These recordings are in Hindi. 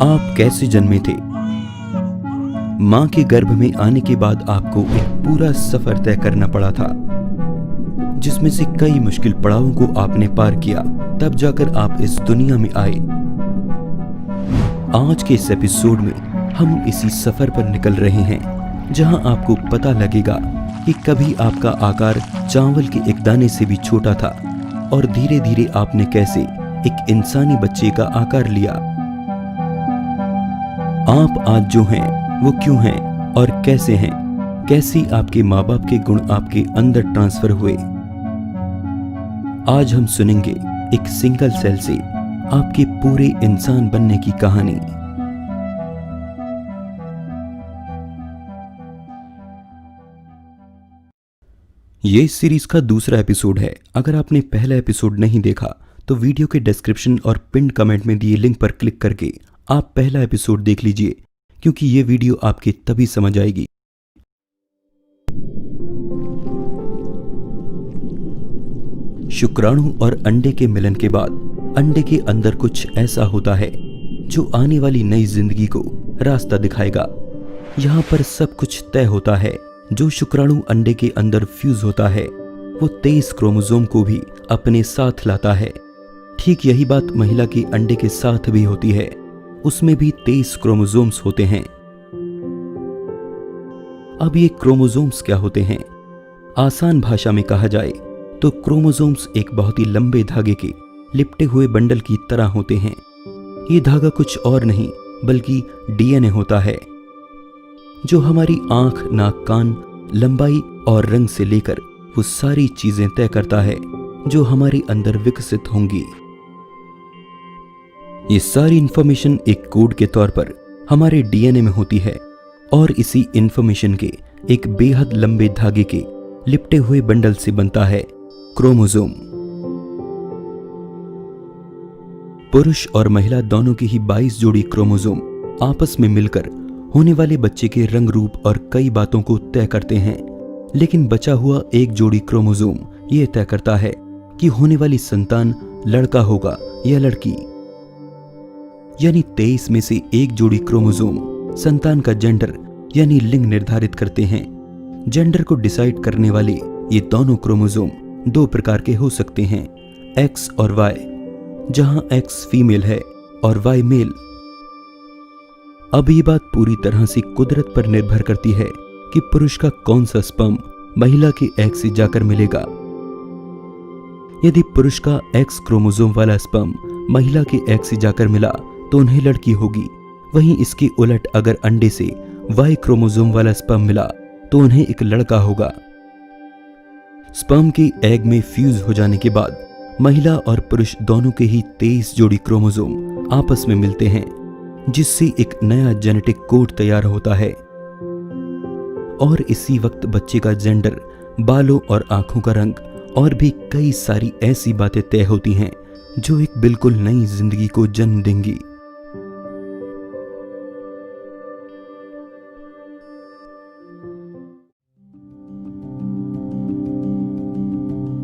आप कैसे जन्मे थे? मां के गर्भ में आने के बाद आपको एक पूरा सफर तय करना पड़ा था, जिसमें से कई मुश्किल पड़ावों को आपने पार किया, तब जाकर आप इस दुनिया में आए। आज के इस एपिसोड में हम इसी सफर पर निकल रहे हैं, जहां आपको पता लगेगा कि कभी आपका आकार चावल के एक दाने से भी छोटा था और धीरे धीरे आपने कैसे एक इंसानी बच्चे का आकार लिया। आप आज जो हैं वो क्यों हैं और कैसे हैं, कैसी आपके माँ बाप के गुण आपके अंदर ट्रांसफर हुए। आज हम सुनेंगे एक सिंगल सेल से आपके पूरे इंसान बनने की कहानी। ये इस सीरीज का दूसरा एपिसोड है। अगर आपने पहला एपिसोड नहीं देखा तो वीडियो के डिस्क्रिप्शन और पिन कमेंट में दिए लिंक पर क्लिक करके आप पहला एपिसोड देख लीजिए, क्योंकि ये वीडियो आपके तभी समझ आएगी। शुक्राणु और अंडे के मिलन के बाद अंडे के अंदर कुछ ऐसा होता है जो आने वाली नई जिंदगी को रास्ता दिखाएगा। यहाँ पर सब कुछ तय होता है। जो शुक्राणु अंडे के अंदर फ्यूज होता है वो 23 क्रोमोसोम को भी अपने साथ लाता है। ठीक यही बात महिला के अंडे के साथ भी होती है। उसमें भी 23 क्रोमोसोम्स होते हैं। अब ये क्रोमोसोम्स क्या होते हैं? आसान भाषा में कहा जाए तो क्रोमोसोम्स एक बहुत ही लंबे धागे के लिपटे हुए बंडल की तरह होते हैं। ये धागा कुछ और नहीं बल्कि डीएनए होता है, जो हमारी आंख, नाक, कान, लंबाई और रंग से लेकर वो सारी चीजें तय करता है जो हमारे अंदर विकसित होंगी। ये सारी इंफॉर्मेशन एक कोड के तौर पर हमारे डीएनए में होती है और इसी इंफॉर्मेशन के एक बेहद लंबे धागे के लिपटे हुए बंडल से बनता है क्रोमोसोम। पुरुष और महिला दोनों की ही 22 जोड़ी क्रोमोसोम आपस में मिलकर होने वाले बच्चे के रंग, रूप और कई बातों को तय करते हैं। लेकिन बचा हुआ एक जोड़ी क्रोमोसोम यह तय करता है कि होने वाली संतान लड़का होगा या लड़की। यानी 23 में से एक जोड़ी क्रोमोसोम संतान का जेंडर यानी लिंग निर्धारित करते हैं। जेंडर को डिसाइड करने वाले ये दोनों क्रोमोसोम दो प्रकार के हो सकते हैं, एक्स और वाई, जहां एक्स फीमेल है और वाई मेल। अब ये बात पूरी तरह से कुदरत पर निर्भर करती है कि पुरुष का कौन सा स्पर्म महिला के एग से जाकर मिलेगा। यदि पुरुष का एक्स क्रोमोसोम वाला स्पर्म महिला के एग से जाकर मिला तो उन्हें लड़की होगी। वहीं इसके उलट अगर अंडे से वाई क्रोमोसोम वाला स्पर्म मिला तो उन्हें एक लड़का होगा। स्पर्म के एग में फ्यूज हो जाने के बाद महिला और पुरुष दोनों के ही 23 जोड़ी क्रोमोसोम आपस में मिलते हैं, जिससे एक नया जेनेटिक कोड तैयार होता है। और इसी वक्त बच्चे का जेंडर, बालों और आंखों का रंग और भी कई सारी ऐसी बातें तय होती हैं जो एक बिल्कुल नई जिंदगी को जन्म देंगी।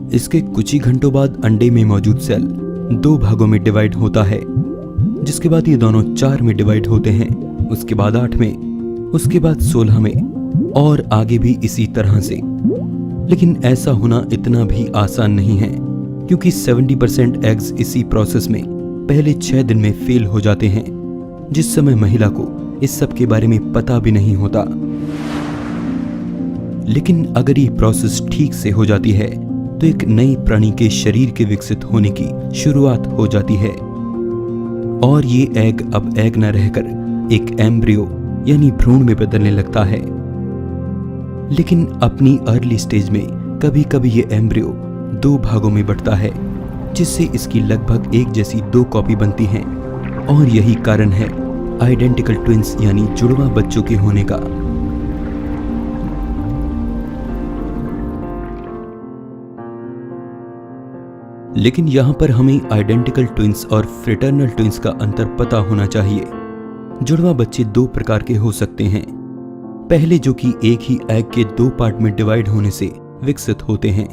इसके कुछ ही घंटों बाद अंडे में मौजूद सेल 2 भागों में डिवाइड होता है, जिसके बाद ये दोनों 4 में डिवाइड होते हैं, उसके बाद 8 में, उसके बाद 16 में और आगे भी इसी तरह से। लेकिन ऐसा होना इतना भी आसान नहीं है, क्योंकि 70% एग्स इसी प्रोसेस में पहले 6 दिन में फेल हो जाते हैं, जिस समय महिला को इस सब के बारे में पता भी नहीं होता। लेकिन अगर ये प्रोसेस ठीक से हो जाती है तो एक नई प्राणी के शरीर के विकसित होने की शुरुआत हो जाती है और ये एग अब एग न रहकर एक एम्ब्रियो यानी भ्रूण में बदलने लगता है। लेकिन अपनी अर्ली स्टेज में कभी कभी ये एम्ब्रियो 2 भागों में बंटता है, जिससे इसकी लगभग एक जैसी 2 कॉपी बनती हैं और यही कारण है आइडेंटिकल ट्विंस यानी जुड़वा बच्चों के होने का। लेकिन यहां पर हमें आइडेंटिकल ट्विंस और फ्रेटर्नल ट्विंस का अंतर पता होना चाहिए। जुड़वा बच्चे 2 प्रकार के हो सकते हैं। पहले जो कि एक ही एग के 2 पार्ट में डिवाइड होने से विकसित होते हैं।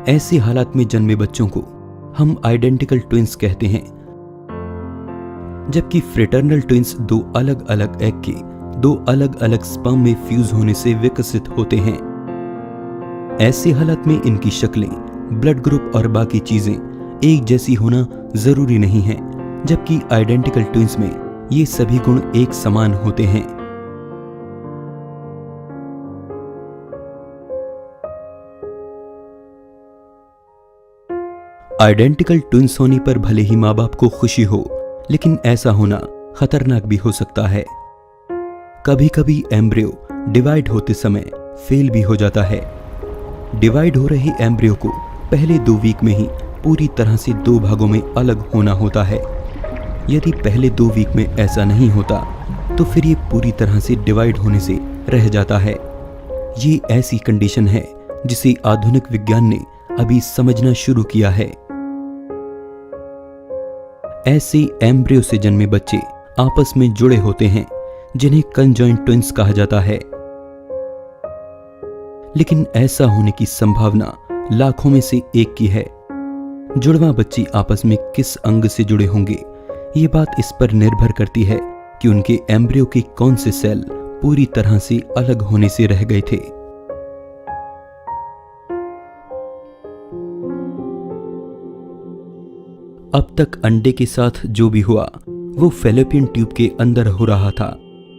ऐसे हालात में जन्मे बच्चों को हम आइडेंटिकल ट्विंस कहते हैं। जबकि फ्रेटर्नल ट्विंस दो अलग अलग एग के दो अलग अलग स्पर्म में फ्यूज होने से विकसित होते हैं। ऐसे हालत में इनकी शक्लें, ब्लड ग्रुप और बाकी चीजें एक जैसी होना जरूरी नहीं है, जबकि आइडेंटिकल ट्विंस में ये सभी गुण एक समान होते हैं। आइडेंटिकल ट्विंस होने पर भले ही माँ बाप को खुशी हो, लेकिन ऐसा होना खतरनाक भी हो सकता है। कभी कभी एम्ब्रियो डिवाइड होते समय फेल भी हो जाता है। डिवाइड हो रहे एम्ब्रियो को पहले 2 वीक में ही पूरी तरह से 2 भागों में अलग होना होता है। यदि पहले 2 वीक में ऐसा नहीं होता तो फिर ये पूरी तरह से डिवाइड होने से रह जाता है। ये ऐसी कंडीशन है जिसे आधुनिक विज्ञान ने अभी समझना शुरू किया है। ऐसे एम्ब्रियो से जन्मे बच्चे आपस में जुड़े होते हैं, जिन्हें कंजॉइंट ट्विंस कहा जाता है। लेकिन ऐसा होने की संभावना लाखों में से एक की है। जुड़वा बच्चे आपस में किस अंग से जुड़े होंगे, ये बात इस पर निर्भर करती है कि उनके एम्ब्रियो के कौन से सेल पूरी तरह से अलग होने से रह गए थे। अब तक अंडे के साथ जो भी हुआ वो फैलोपियन ट्यूब के अंदर हो रहा था,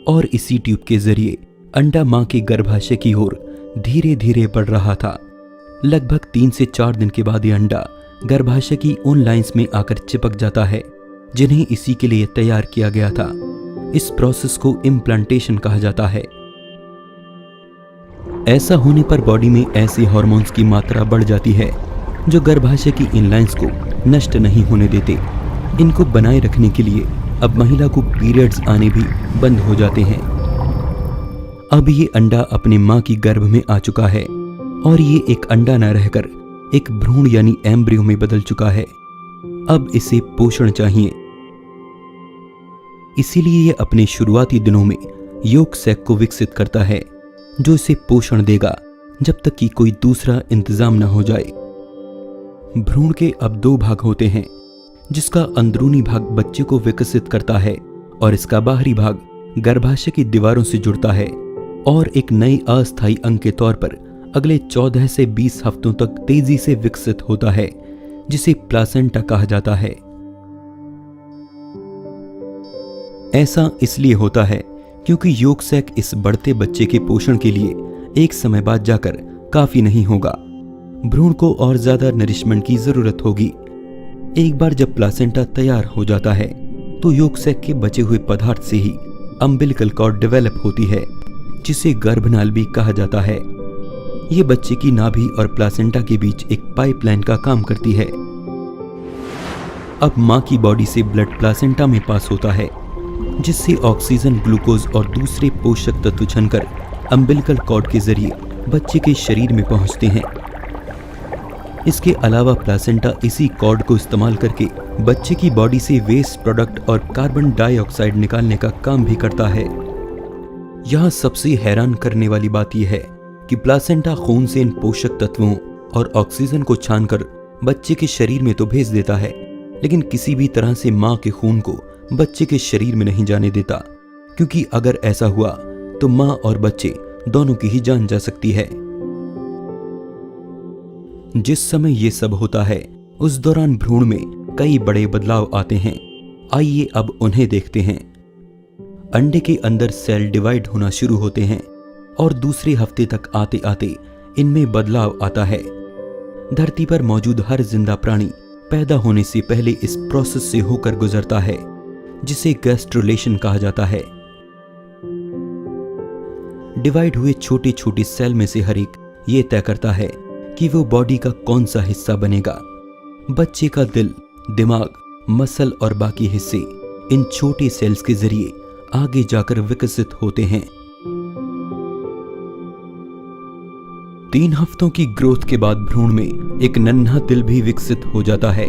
और इसी ट्यूब के जरिए अंडा मां के गर्भाशय की ओर धीरे धीरे बढ़ रहा था। लगभग 3 से 4 दिन के बाद ये अंडा गर्भाशय की उन लाइंस में आकर चिपक जाता है जिन्हें इसी के लिए तैयार किया गया था। इस प्रोसेस को इम्प्लांटेशन कहा जाता है। ऐसा होने पर बॉडी में ऐसे हार्मोन्स की मात्रा बढ़ जाती है जो गर्भाशय की इन लाइंस को नष्ट नहीं होने देते। इनको बनाए रखने के लिए अब महिला को पीरियड्स आने भी बंद हो जाते हैं। अब ये अंडा अपने मां की गर्भ में आ चुका है और ये एक अंडा न रहकर एक भ्रूण यानी एम्ब्रियो में बदल चुका है। अब इसे पोषण चाहिए, इसीलिए ये अपने शुरुआती दिनों में योक सैक को विकसित करता है जो इसे पोषण देगा जब तक कि कोई दूसरा इंतजाम न हो जाए। भ्रूण के अब 2 भाग होते हैं, जिसका अंदरूनी भाग बच्चे को विकसित करता है और इसका बाहरी भाग गर्भाशय की दीवारों से जुड़ता है और एक नए अस्थायी अंग के तौर पर अगले 14 से 20 हफ्तों तक तेजी से विकसित होता है, जिसे प्लासेंटा कहा जाता है। ऐसा इसलिए होता है क्योंकि योक सैक इस बढ़ते बच्चे के पोषण के लिए एक समय बाद जाकर काफी नहीं होगा। भ्रूण को और ज्यादा नरिशमेंट की जरूरत होगी। एक बार जब प्लासेंटा तैयार हो जाता है तो योक सैक के बचे हुए पदार्थ से ही अम्बिलिकल कॉर्ड डेवलप होती है, जिसे गर्भनाल भी कहा जाता है। ये बच्चे की नाभि और प्लासेंटा के बीच एक पाइपलाइन का काम करती है। अब मां की बॉडी से ब्लड प्लासेंटा में पास होता है, जिससे ऑक्सीजन, ग्लूकोज और दूसरे पोषक तत्व छनकर अम्बिलिकल कॉर्ड के जरिए बच्चे के शरीर में पहुंचते हैं। इसके अलावा प्लासेंटा इसी कॉर्ड को इस्तेमाल करके बच्चे की बॉडी से वेस्ट प्रोडक्ट और कार्बन डाइऑक्साइड निकालने का काम भी करता है। यहाँ सबसे हैरान करने वाली बात यह है कि प्लासेंटा खून से इन पोषक तत्वों और ऑक्सीजन को छानकर बच्चे के शरीर में तो भेज देता है, लेकिन किसी भी तरह से मां के खून को बच्चे के शरीर में नहीं जाने देता, क्योंकि अगर ऐसा हुआ तो मां और बच्चे दोनों की ही जान जा सकती है। जिस समय ये सब होता है उस दौरान भ्रूण में कई बड़े बदलाव आते हैं। आइए अब उन्हें देखते हैं। अंडे के अंदर सेल डिवाइड होना शुरू होते हैं और दूसरे हफ्ते तक आते आते इनमें बदलाव आता है। धरती पर मौजूद हर जिंदा प्राणी पैदा होने से पहले इस प्रोसेस से होकर गुजरता है, जिसे गैस्ट्रुलेशन कहा जाता है। डिवाइड हुए छोटे छोटे सेल में से हर एक ये तय करता है कि वो बॉडी का कौन सा हिस्सा बनेगा। बच्चे का दिल, दिमाग, मसल और बाकी हिस्से इन छोटे सेल्स के जरिए आगे जाकर विकसित होते हैं। 3 हफ्तों की ग्रोथ के बाद भ्रूण में एक नन्हा दिल भी विकसित हो जाता है।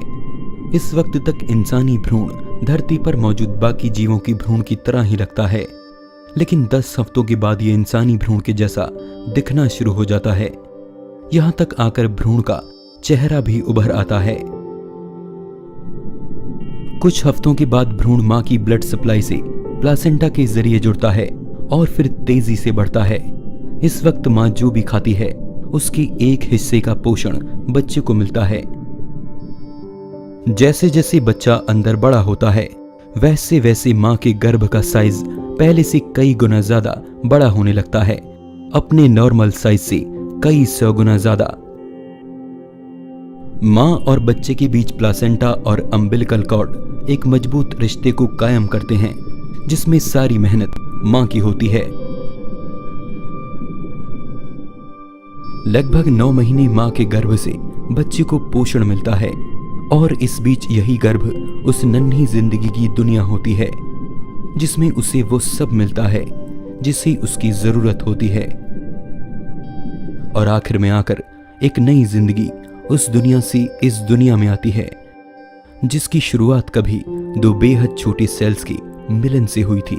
इस वक्त तक इंसानी भ्रूण धरती पर मौजूद बाकी जीवों की भ्रूण की तरह ही लगता है, लेकिन 10 हफ्तों के बाद ये इंसानी भ्रूण के जैसा दिखना शुरू हो जाता है। यहां तक आकर भ्रूण का चेहरा भी उभर आता है। कुछ हफ्तों के बाद भ्रूण मां की ब्लड सप्लाई से प्लासेंटा के जरिए जुड़ता है और फिर तेजी से बढ़ता है। इस वक्त मां जो भी खाती है उसकी एक हिस्से का पोषण बच्चे को मिलता है। जैसे जैसे बच्चा अंदर बड़ा होता है वैसे वैसे मां के गर्भ का साइज पहले से कई गुना ज्यादा बड़ा होने लगता है, अपने नॉर्मल साइज से कई 100 गुना ज्यादा। मां और बच्चे के बीच प्लासेंटा और अम्बिलिकल कॉर्ड एक मजबूत रिश्ते को कायम करते हैं जिसमें सारी मेहनत मां की होती है। लगभग 9 महीने मां के गर्भ से बच्चे को पोषण मिलता है और इस बीच यही गर्भ उस नन्ही जिंदगी की दुनिया होती है जिसमें उसे वो सब मिलता है जिसे उसकी जरूरत होती है। और आखिर में आकर एक नई जिंदगी उस दुनिया से इस दुनिया में आती है जिसकी शुरुआत कभी 2 बेहद छोटे सेल्स के मिलन से हुई थी।